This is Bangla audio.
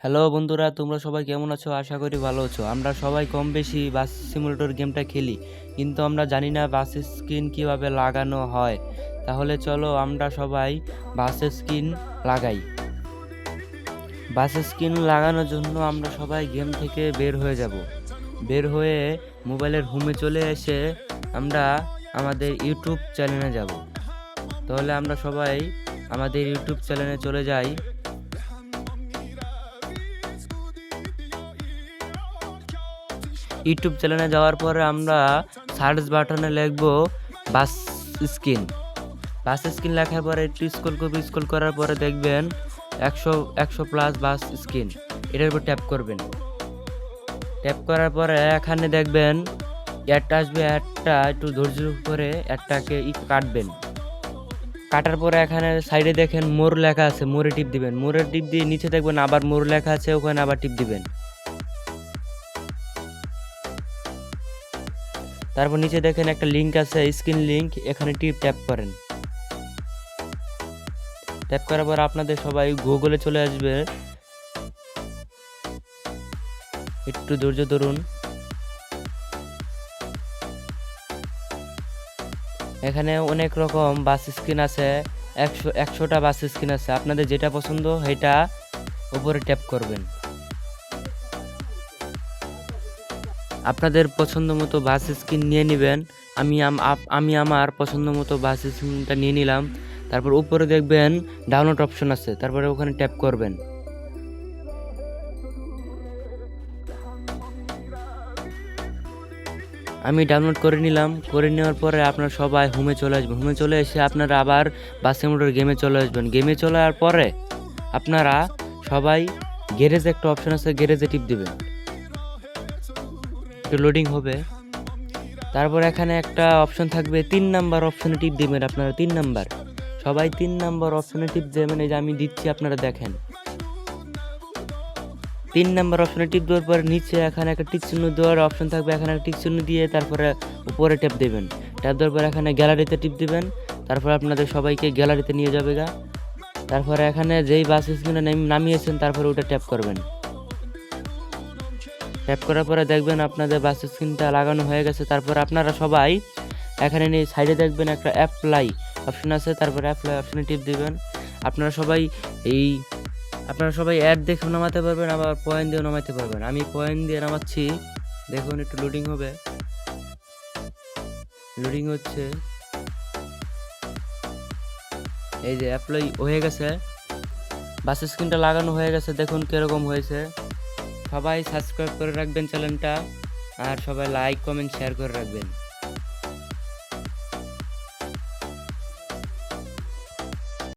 হ্যালো বন্ধুরা, তোমরা সবাই কেমন আছো? আশা করি ভালো আছো। আমরা সবাই কম বেশি বাস সিমুলেটর গেমটা খেলি, কিন্তু আমরা জানি না বাস স্কিন কিভাবে লাগানো হয়। তাহলে চলো আমরা সবাই বাস স্কিন লাগাই। বাস স্কিন লাগানোর জন্য আমরা সবাই গেম থেকে বের হয়ে যাব। বের হয়ে মোবাইলের হোমে চলে এসে আমরা আমাদের ইউটিউব চ্যানেলে যাব। তাহলে আমরা সবাই আমাদের ইউটিউব চ্যানেলে চলে যাই। ইউটিউব চ্যানেলে যাওয়ার পরে আমরা সার্চ বাটনে লিখব বাস স্কিন। বাস স্কিন লেখার পরে একটু স্ক্রল করার পরে দেখবেন 100 প্লাস বাস স্কিন, এটার উপর ট্যাপ করবেন। ট্যাপ করার পরে এখানে দেখবেন অ্যাডটা আসবে। অ্যাডটা একটু ধৈর্য করে অ্যাডটাকে কাটবেন। কাটার পরে এখানে সাইডে দেখেন মোর লেখা আছে, মোরে টিপ দিবেন। মোরে টিপ দিয়ে নিচে দেখবেন আবার মোর লেখা আছে, ওখানে আবার টিপ দিবেন। তারপর নিচে দেখেন একটা লিঙ্ক আছে, স্ক্রিন লিঙ্ক, এখানে ট্যাপ করেন। ট্যাপ করার পর আপনাদের সবাই গুগলে চলে আসবে। একটু ধৈর্য ধরুন। এখানে অনেক রকম বাস স্ক্রিন আছে, 100টা বাস স্ক্রিন আছে। আপনাদের যেটা পছন্দ সেটা উপরে ট্যাপ করবেন। আপনাদের পছন্দ মতো বাস স্ক্রিন নিয়ে নেবেন। আমি আমার পছন্দ মতো বাস স্ক্রিনটা নিয়ে নিলাম। তারপর উপরে দেখবেন ডাউনলোড অপশন আছে, তারপরে ওখানে ট্যাপ করবেন। আমি ডাউনলোড করে নিলাম। করে নেওয়ার পরে আপনারা সবাই হোমে চলে আসবেন। হোমে চলে এসে আপনারা আবার বাস সিমুলেটর গেমে চলে আসবেন। গেমে চলে যাওয়ার পরে আপনারা সবাই গ্যারেজে একটা অপশন আছে, গ্যারেজে টিপ দেবেন। একটু লোডিং হবে। তারপর এখানে একটা অপশন থাকবে, 3 নাম্বার অপশনে টিপ দেবেন। আপনারা 3 নাম্বার, সবাই 3 নাম্বার অপশনে টিপ দেবেন। এই যে আমি দিচ্ছি, আপনারা দেখেন। 3 নাম্বার অপশনে টিপ দেওয়ার পরে নিচে এখানে একটা টিক চিহ্ন দেওয়ার অপশন থাকবে, এখানে একটা টিক চিহ্ন দিয়ে তারপরে উপরে ট্যাপ দেবেন। ট্যাপ দেওয়ার পরে এখানে গ্যালারিতে টিপ দিবেন। তারপর আপনাদের সবাইকে গ্যালারিতে নিয়ে যাবে গা। তারপরে এখানে যেই বাস স্ক্রিনে নামিয়েছেন তারপরে ওটা ট্যাপ করবেন। ট্যাপ করার পরে দেখবেন আপনাদের বাস স্ক্রিনটা লাগানো হয়ে গেছে। তারপর আপনারা সবাই এখানে নিয়ে সাইডে দেখবেন একটা অ্যাপ্লাই অপশন আছে, তারপরে অ্যাপ্লাই অপশনে টিপ দিবেন। আপনারা সবাই অ্যাড দেখে নামাতে পারবেন, আবার পয়েন্ট দিয়ে নামাতে পারবেন। আমি পয়েন্ট দিয়ে নামাচ্ছি, দেখুন একটু লোডিং হবে। লোডিং হচ্ছে। এই যে অ্যাপ্লাই হয়ে গেছে, বাস স্ক্রিনটা লাগানো হয়ে গেছে। দেখুন কিরকম হয়েছে। সবাই সাবস্ক্রাইব করে রাখবেন চ্যানেলটা, আর সবাই লাইক কমেন্ট শেয়ার করে রাখবেন।